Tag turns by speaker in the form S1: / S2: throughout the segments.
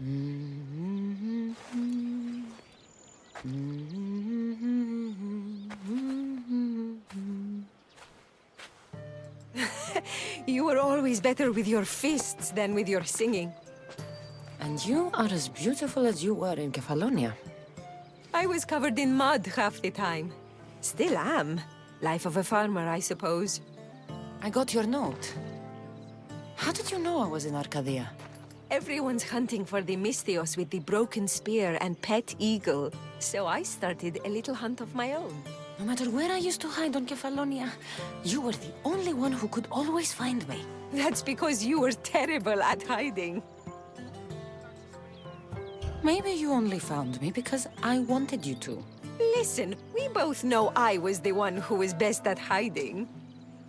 S1: You were always better with your fists than with your singing.
S2: And you are as beautiful as you were in Kefalonia.
S1: I was covered in mud half the time. Still am. Life of a farmer, I suppose.
S2: I got your note. How did you know I was in Arcadia?
S1: Everyone's hunting for the Mystios with the broken spear and pet eagle. So I started a little hunt of my own.
S2: No matter where I used to hide on Kefalonia, you were the only one who could always find me.
S1: That's because you were terrible at hiding.
S2: Maybe you only found me because I wanted you to.
S1: Listen, we both know I was the one who was best at hiding.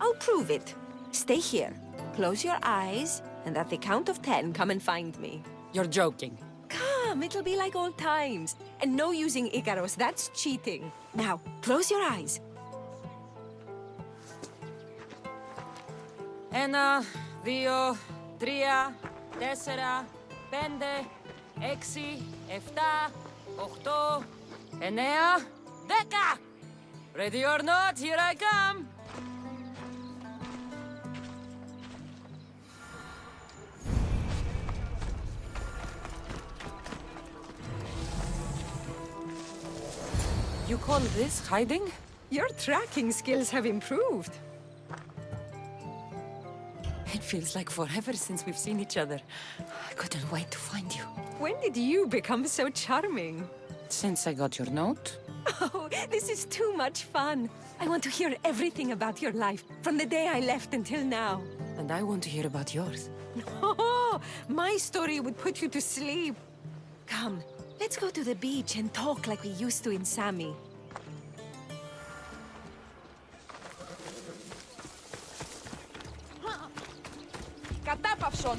S1: I'll prove it. Stay here, close your eyes, and at the count of 10, come and find me.
S2: You're joking.
S1: Come, it'll be like old times. And no using Icaros, that's cheating. Now, close your eyes.
S2: Ένα, δύο, τρία, τέσσερα, πέντε, έξι, εφτά, οχτώ, εννέα, δέκα! Ready or not, here I come! You call this hiding?
S1: Your tracking skills have improved.
S2: It feels like forever since we've seen each other. I couldn't wait to find you.
S1: When did you become so charming?
S2: Since I got your note.
S1: Oh, this is too much fun. I want to hear everything about your life, from the day I left until now.
S2: And I want to hear about yours.
S1: Oh, my story would put you to sleep. Come, let's go to the beach and talk like we used to in Sami.
S3: Κατάπαυσον!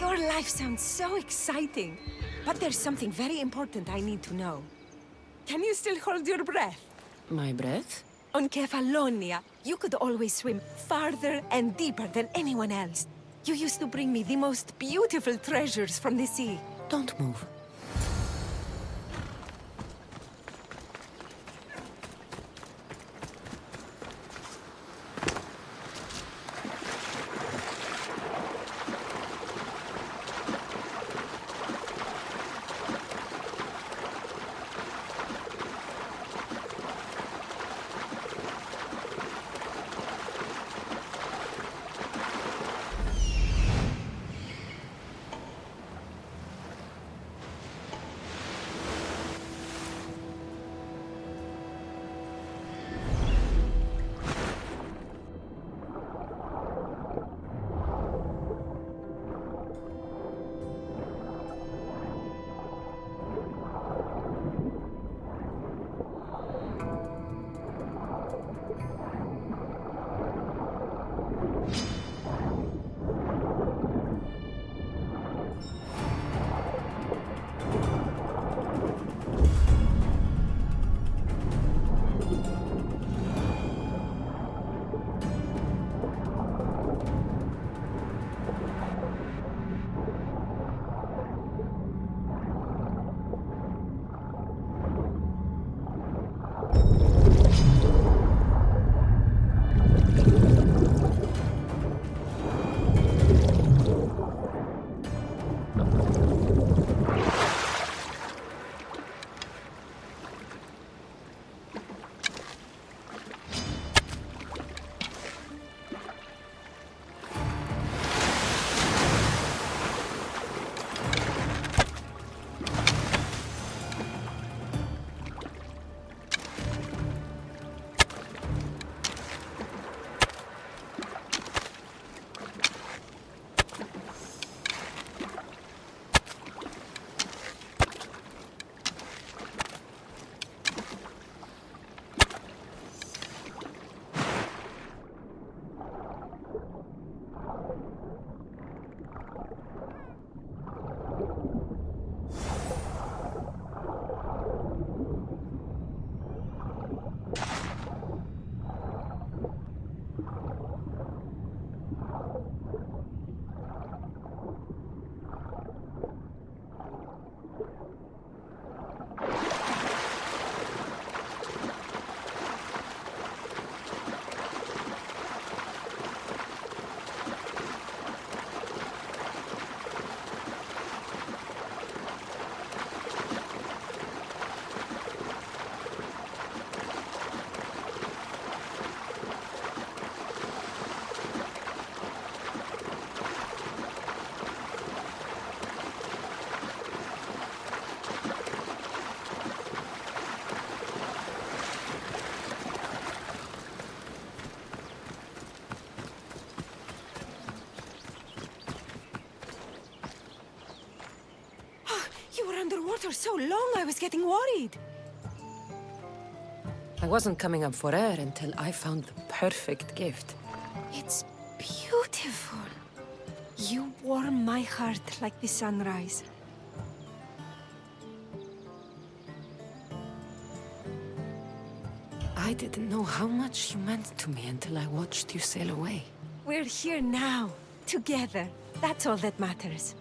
S1: Your life sounds so exciting. But there's something very important I need to know. Can you still hold your breath?
S2: My breath?
S1: On Kefalonia, you could always swim farther and deeper than anyone else. You used to bring me the most beautiful treasures from the sea.
S2: Don't move.
S1: water so long, I was getting worried.
S2: I wasn't coming up for air until I found the perfect gift.
S1: It's beautiful. You warm my heart like the sunrise.
S2: I didn't know how much you meant to me until I watched you sail away.
S1: We're here now, together. That's all that matters.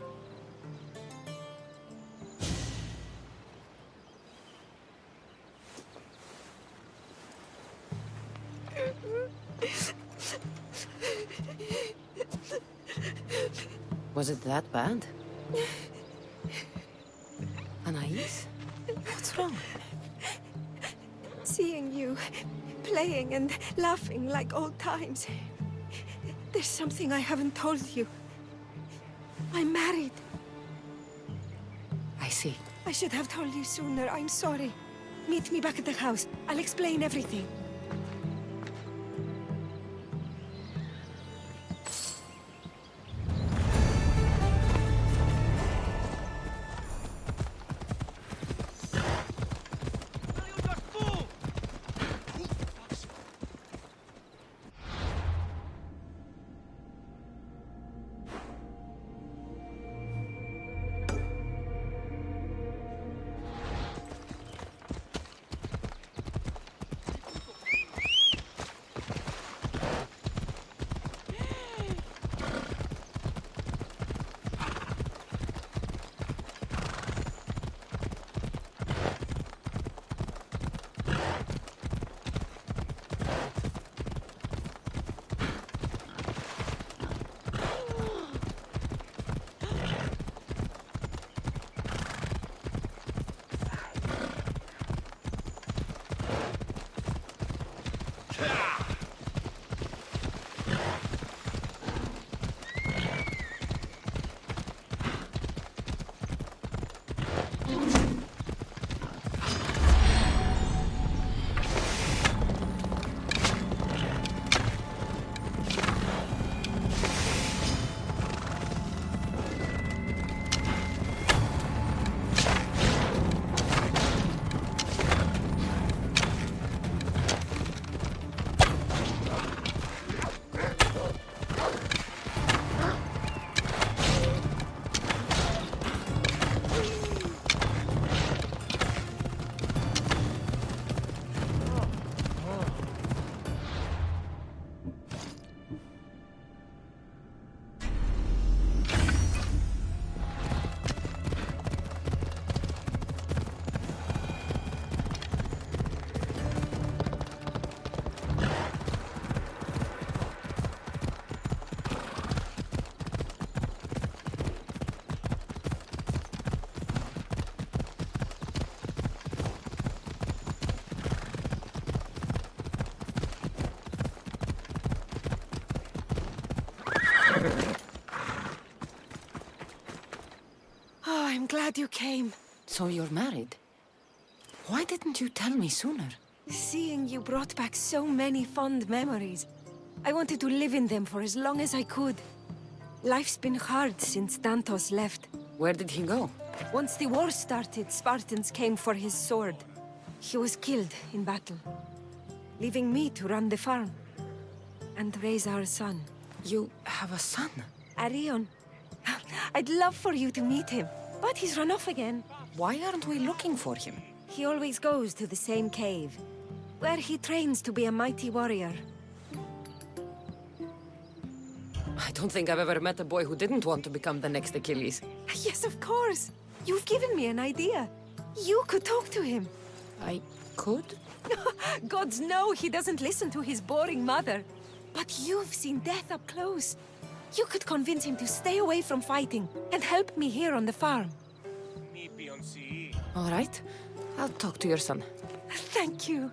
S2: Was it that bad? Anais? What's wrong?
S1: Seeing you playing and laughing like old times. There's something I haven't told you. I'm married.
S2: I see.
S1: I should have told you sooner. I'm sorry. Meet me back at the house. I'll explain everything. I'm glad you came.
S2: So you're married? Why didn't you tell me sooner?
S1: Seeing you brought back so many fond memories. I wanted to live in them for as long as I could. Life's been hard since Dantos left.
S2: Where did he go?
S1: Once the war started, Spartans came for his sword. He was killed in battle, leaving me to run the farm and raise our son.
S2: You have a son?
S1: Arion. I'd love for you to meet him, but he's run off again.
S2: Why aren't we looking for him?
S1: He always goes to the same cave, where he trains to be a mighty warrior.
S2: I don't think I've ever met a boy who didn't want to become the next Achilles.
S1: Yes, of course. You've given me an idea. You could talk to him.
S2: I could?
S1: Gods know he doesn't listen to his boring mother. But you've seen death up close. You could convince him to stay away from fighting and help me here on the farm.
S2: All right. I'll talk to your son.
S1: Thank you.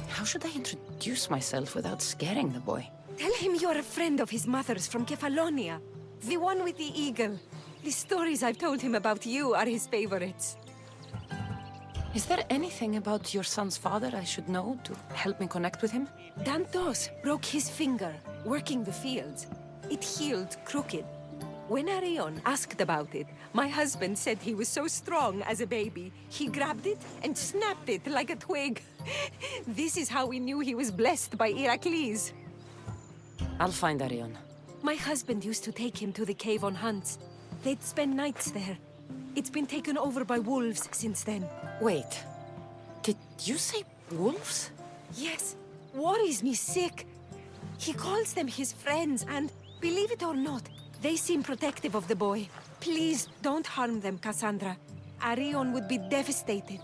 S2: How should I introduce myself without scaring the boy?
S1: Tell him you're a friend of his mother's from Kefalonia. The one with the eagle. The stories I've told him about you are his favorites.
S2: Is there anything about your son's father I should know to help me connect with him?
S1: Dantos broke his finger working the fields. It healed crooked. When Arion asked about it, my husband said he was so strong as a baby. He grabbed it and snapped it like a twig. This is how we knew he was blessed by Heracles.
S2: I'll find Arion.
S1: My husband used to take him to the cave on hunts. They'd spend nights there. It's been taken over by wolves since then.
S2: Wait. Did you say wolves?
S1: Yes, worries me sick. He calls them his friends, and believe it or not, they seem protective of the boy. Please, don't harm them, Cassandra. Arion would be devastated.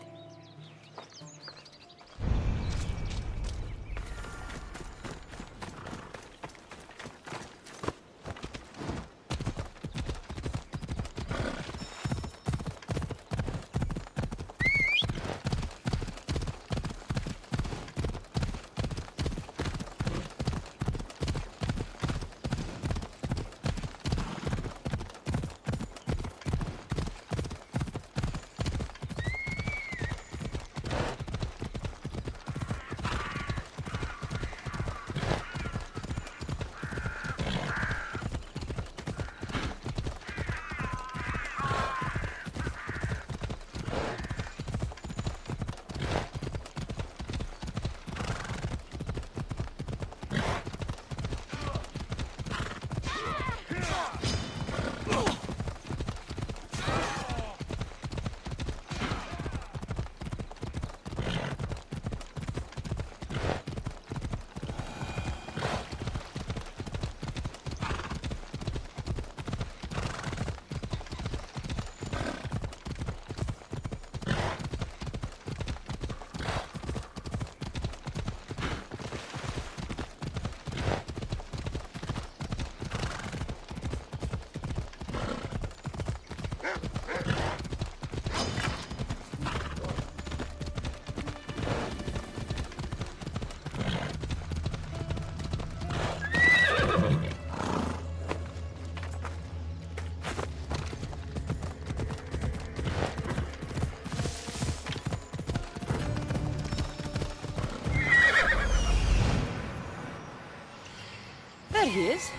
S2: There he is.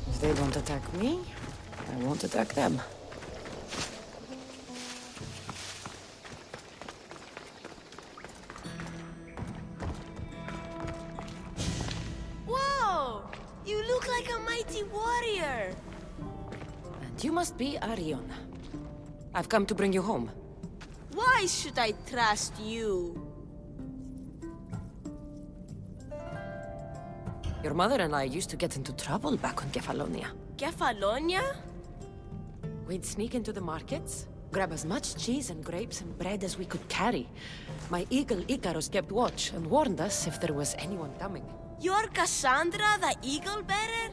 S2: If they don't attack me, I won't attack them.
S4: Whoa! You look like a mighty warrior!
S2: And you must be Arion. I've come to bring you home.
S4: Why should I trust you?
S2: Your mother and I used to get into trouble back on Kefalonia.
S4: Kefalonia?
S2: We'd sneak into the markets, grab as much cheese and grapes and bread as we could carry. My eagle Icarus kept watch and warned us if there was anyone coming.
S4: You're Cassandra, the eagle bearer?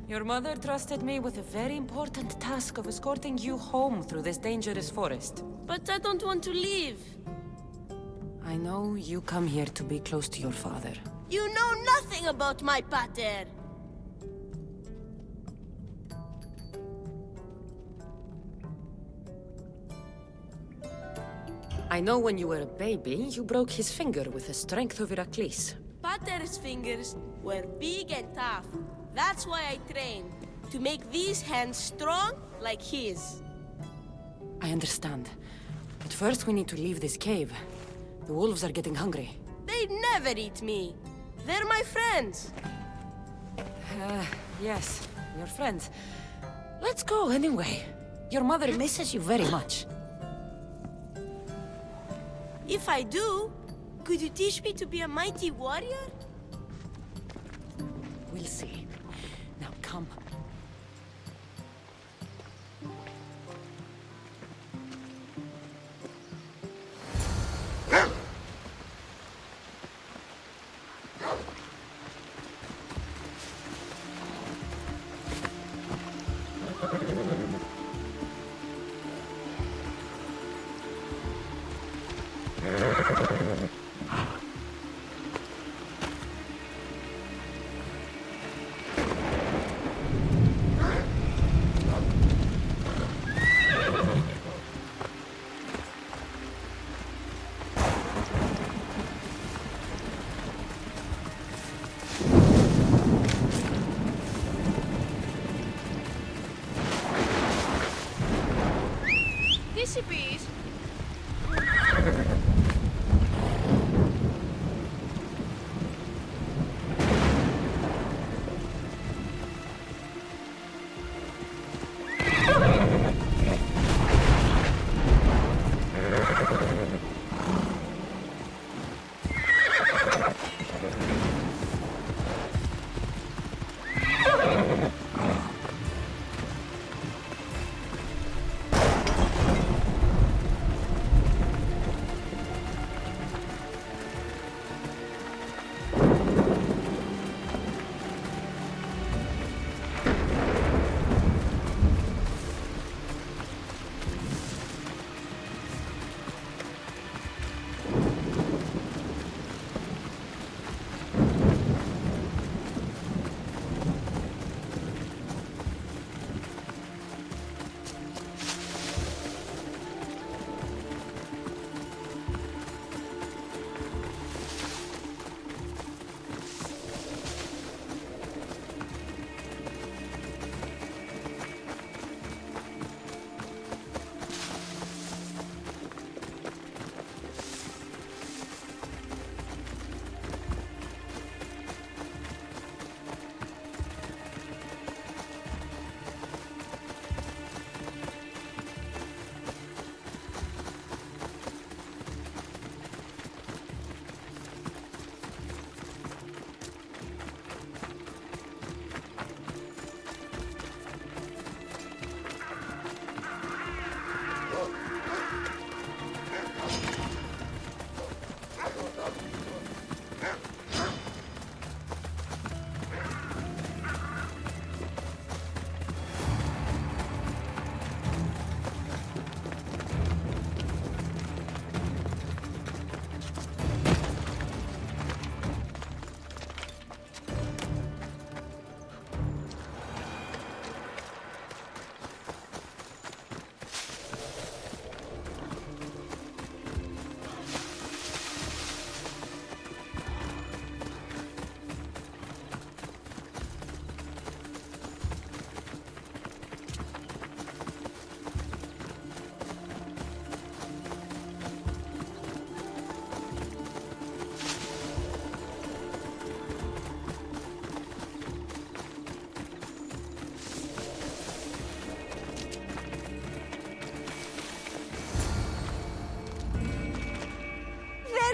S2: Your mother trusted me with a very important task of escorting you home through this dangerous forest.
S4: But I don't want to leave.
S2: I know you come here to be close to your father.
S4: You know nothing about my pater.
S2: I know when you were a baby, you broke his finger with the strength of Heracles.
S4: Pater's fingers were big and tough. That's why I trained, to make these hands strong like his.
S2: I understand. But first we need to leave this cave. The wolves are getting hungry.
S4: They'd never eat me. They're my friends.
S2: Yes, your friends. Let's go anyway. Your mother misses you very much.
S4: If I do, could you teach me to be a mighty warrior?
S2: We'll see. Now come.
S3: Recipes.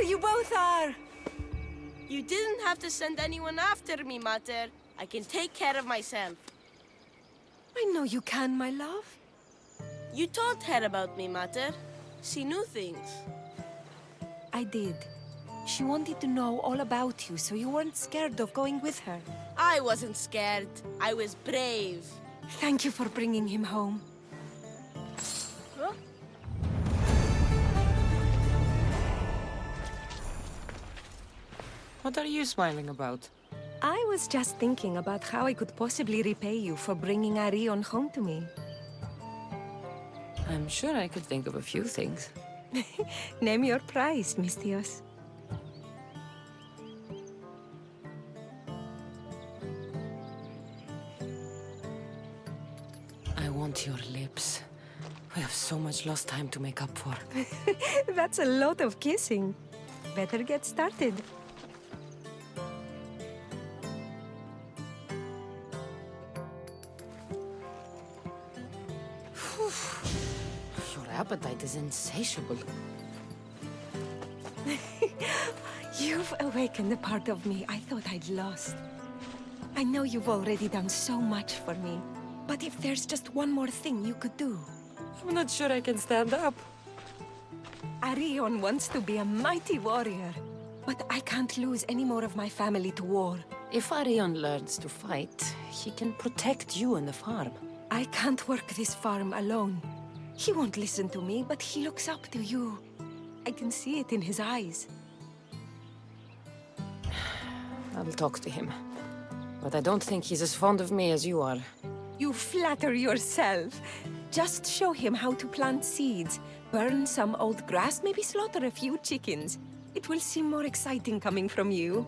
S1: You both are!
S4: You didn't have to send anyone after me, Mater. I can take care of myself.
S1: I know you can, my love.
S4: You told her about me, Mater. She knew things.
S1: I did. She wanted to know all about you, so you weren't scared of going with her.
S4: I wasn't scared. I was brave.
S1: Thank you for bringing him home.
S2: What are you smiling about?
S1: I was just thinking about how I could possibly repay you for bringing Arion home to me.
S2: I'm sure I could think of a few things.
S1: Name your price, Mistios.
S2: I want your lips. We have so much lost time to make up for.
S1: That's a lot of kissing. Better get started.
S2: Your appetite is insatiable.
S1: You've awakened a part of me I thought I'd lost. I know you've already done so much for me, but if there's just one more thing you could do.
S2: I'm not sure I can stand up.
S1: Arion wants to be a mighty warrior, but I can't lose any more of my family to war.
S2: If Arion learns to fight, he can protect you and the farm.
S1: I can't work this farm alone. He won't listen to me, but he looks up to you. I can see it in his eyes.
S2: I'll talk to him. But I don't think he's as fond of me as you are.
S1: You flatter yourself. Just show him how to plant seeds, burn some old grass, maybe slaughter a few chickens. It will seem more exciting coming from you.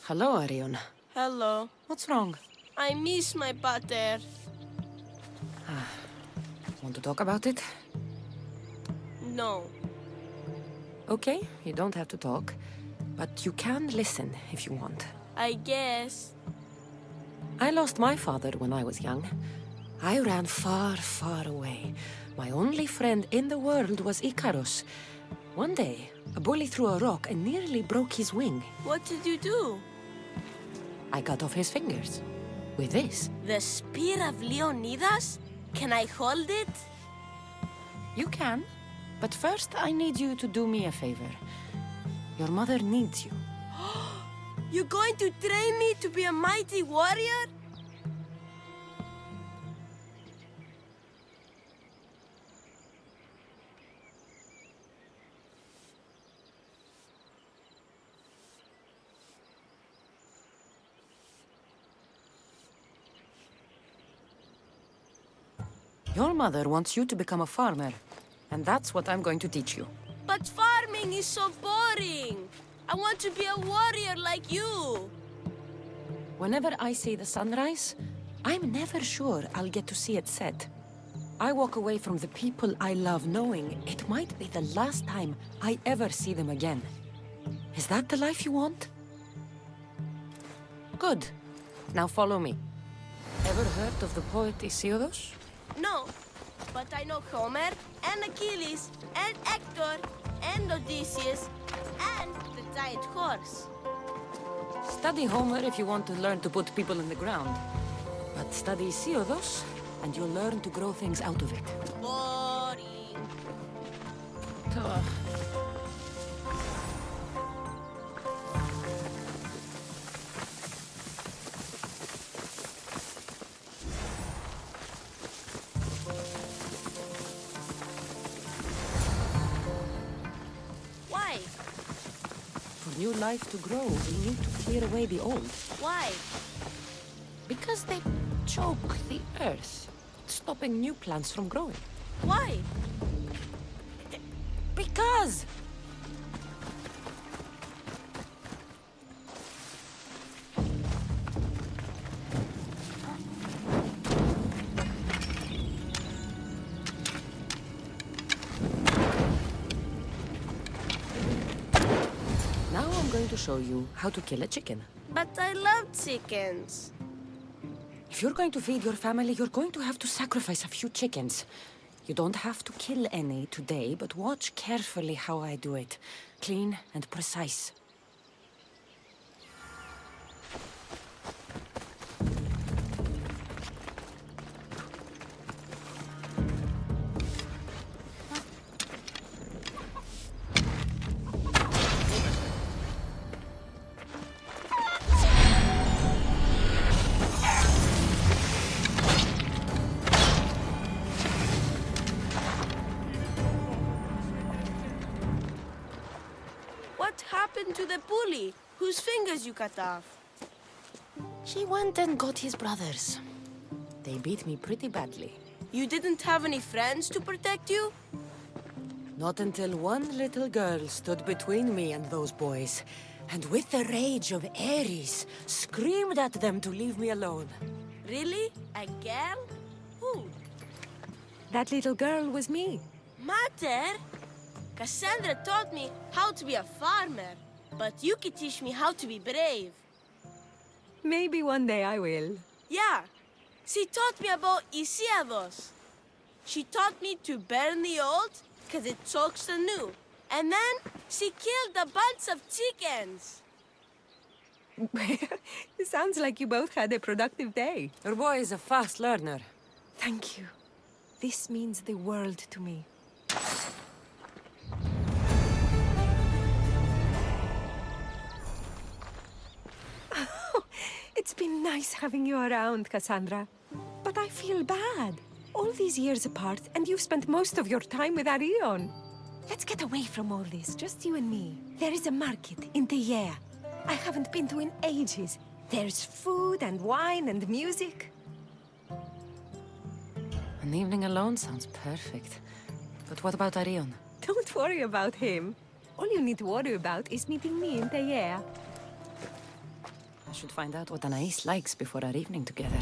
S2: Hello, Arion.
S4: Hello.
S2: What's wrong?
S4: I miss my pater.
S2: Want to talk about it?
S4: No.
S2: Okay, you don't have to talk. But you can listen if you want.
S4: I guess.
S2: I lost my father when I was young. I ran far, far away. My only friend in the world was Icarus. One day, a bully threw a rock and nearly broke his wing.
S4: What did you do?
S2: I cut off his fingers. With this.
S4: The spear of Leonidas? Can I hold it?
S2: You can. But first, I need you to do me a favor. Your mother needs you.
S4: You're going to train me to be a mighty warrior?
S2: Your mother wants you to become a farmer. And that's what I'm going to teach you.
S4: But farming is so boring. I want to be a warrior like you.
S2: Whenever I see the sunrise, I'm never sure I'll get to see it set. I walk away from the people I love knowing it might be the last time I ever see them again. Is that the life you want? Good. Now follow me. Ever heard of the poet Isildos?
S4: No, but I know Homer, and Achilles, and Hector, and Odysseus, and the giant horse.
S2: Study Homer if you want to learn to put people in the ground. But study Isildos, and you'll learn to grow things out of it.
S4: Boring.
S2: Ugh.
S4: Why?
S2: For new life to grow, we need to clear away the old.
S4: Why?
S2: Because they choke the earth, stopping new plants from growing.
S4: Why?
S2: Because! Now I'm going to show you how to kill a chicken.
S4: But I love chickens.
S2: If you're going to feed your family, you're going to have to sacrifice a few chickens. You don't have to kill any today, but watch carefully how I do it. Clean and precise.
S4: happened to the bully whose fingers you cut off?
S2: She went and got his brothers. They beat me pretty badly.
S4: You didn't have any friends to protect you?
S2: Not until one little girl stood between me and those boys, and with the rage of ANAIS, screamed at them to leave me alone.
S4: Really? A girl? Who?
S1: That little girl was me.
S4: Mater? Cassandra taught me how to be a farmer, but you could teach me how to be brave.
S1: Maybe one day I will.
S4: Yeah, she taught me about Isiados. She taught me to burn the old, because it chokes the new. And then she killed a bunch of chickens.
S1: It sounds like you both had a productive day.
S2: Your boy is a fast learner.
S1: Thank you. This means the world to me. It's been nice having you around, Cassandra. But I feel bad. All these years apart, and you've spent most of your time with Arion. Let's get away from all this, just you and me. There is a market in Teia. I haven't been to in ages. There's food and wine and music.
S2: An evening alone sounds perfect. But what about Arion?
S1: Don't worry about him. All you need to worry about is meeting me in Teia.
S2: I should find out what ANAIS likes before our evening together.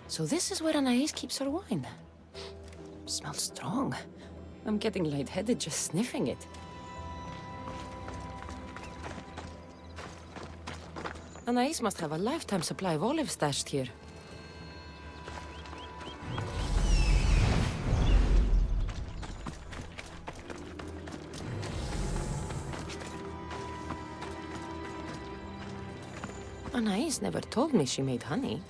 S2: So this is where ANAIS keeps her wine. Smells strong. I'm getting lightheaded just sniffing it. ANAIS must have a lifetime supply of olives stashed here. ANAIS never told me she made honey.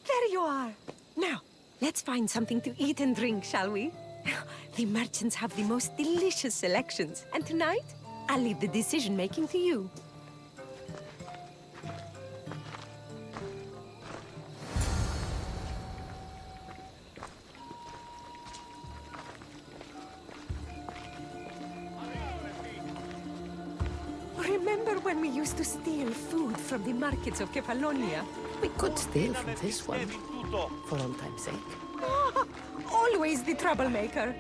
S1: There you are. Now, let's find something to eat and drink, shall we? The merchants have the most delicious selections. And tonight, I'll leave the decision-making to you. Remember when we used to steal food from the markets of Kefalonia?
S2: We could steal from this one, for old time's sake.
S1: Ah, always the troublemaker.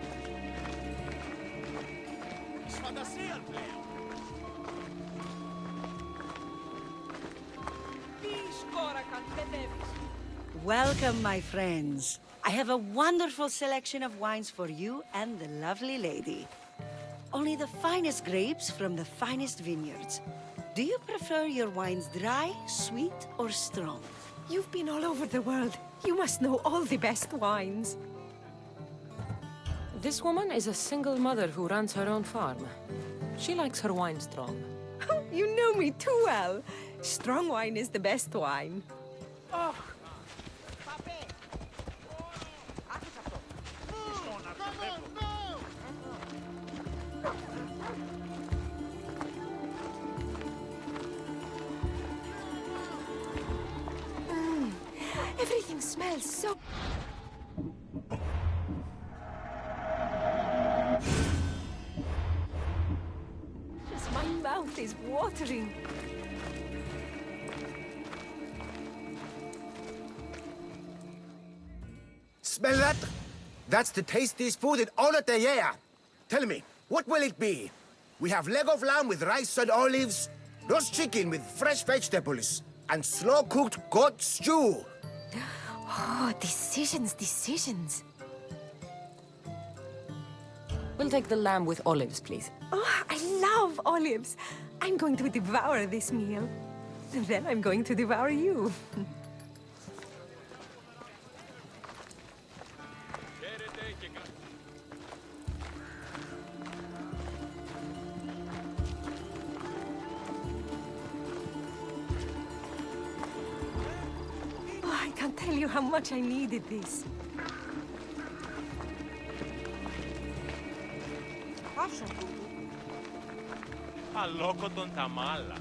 S5: Welcome, my friends. I have a wonderful selection of wines for you and the lovely lady. Only the finest grapes from the finest vineyards. Do you prefer your wines dry, sweet, or strong?
S1: You've been all over the world. You must know all the best wines.
S2: This woman is a single mother who runs her own farm. She likes her wine strong.
S1: You know me too well. Strong wine is the best wine. Everything smells so... Just my mouth is watering.
S6: Smell that? That's the tastiest food in all of the year. Tell me, what will it be? We have leg of lamb with rice and olives, roast chicken with fresh vegetables, and slow-cooked goat stew.
S1: Oh, decisions, decisions.
S2: We'll take the lamb with olives, please.
S1: Oh, I love olives. I'm going to devour this meal. And then I'm going to devour you. Oh, I can't tell you how much I needed this.
S7: Αλόκοτον τα μάλα.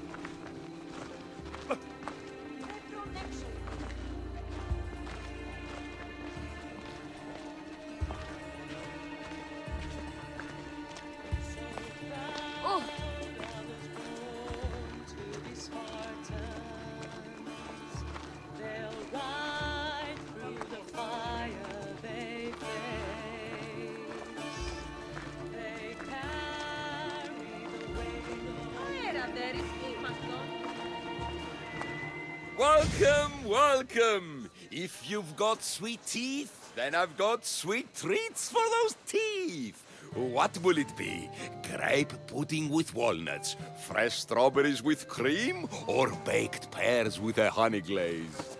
S8: Welcome, welcome! If you've got sweet teeth, then I've got sweet treats for those teeth! What will it be? Grape pudding with walnuts, fresh strawberries with cream, or baked pears with a honey glaze?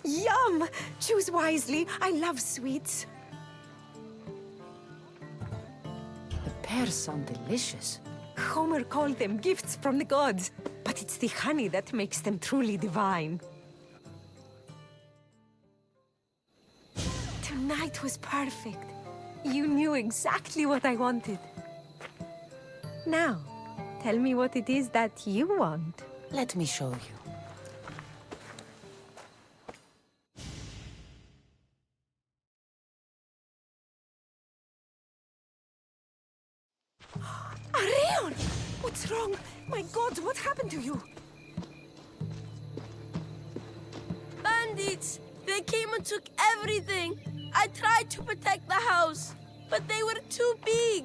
S1: Yum! Choose wisely. I love sweets.
S2: The pears sound delicious.
S1: Homer called them gifts from the gods, but it's the honey that makes them truly divine. Tonight was perfect. You knew exactly what I wanted. Now, tell me what it is that you want.
S2: Let me show you.
S1: Arion! What's wrong? My God, what happened to you?
S4: Bandits! They came and took everything! I tried to protect the house, but they were too big!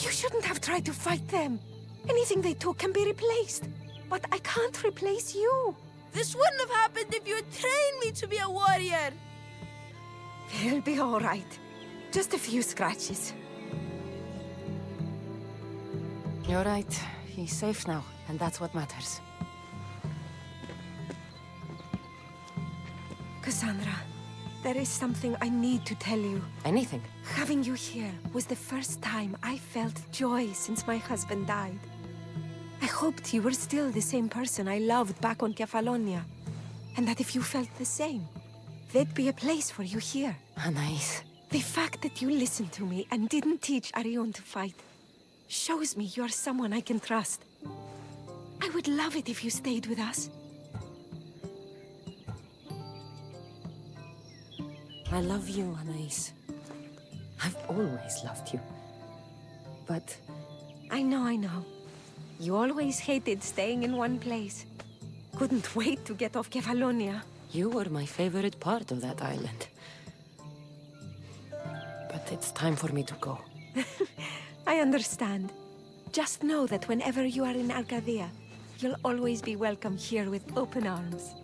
S1: You shouldn't have tried to fight them. Anything they took can be replaced. But I can't replace you.
S4: This wouldn't have happened if you had trained me to be a warrior!
S1: It'll be all right. Just a few scratches.
S2: You're right. He's safe now, and that's what matters.
S1: Cassandra, there is something I need to tell you.
S2: Anything.
S1: Having you here was the first time I felt joy since my husband died. I hoped you were still the same person I loved back on Kefalonia. And that if you felt the same, there'd be a place for you here.
S2: ANAIS.
S1: The fact that you listened to me and didn't teach Arion to fight shows me you're someone I can trust. I would love it if you stayed with us.
S2: I love you, ANAIS. I've always loved you. But
S1: I know. You always hated staying in one place. Couldn't wait to get off Kefalonia.
S2: you were my favorite part of that island. But it's time for me to go.
S1: I understand. Just know that whenever you are in Arcadia, you'll always be welcome here with open arms.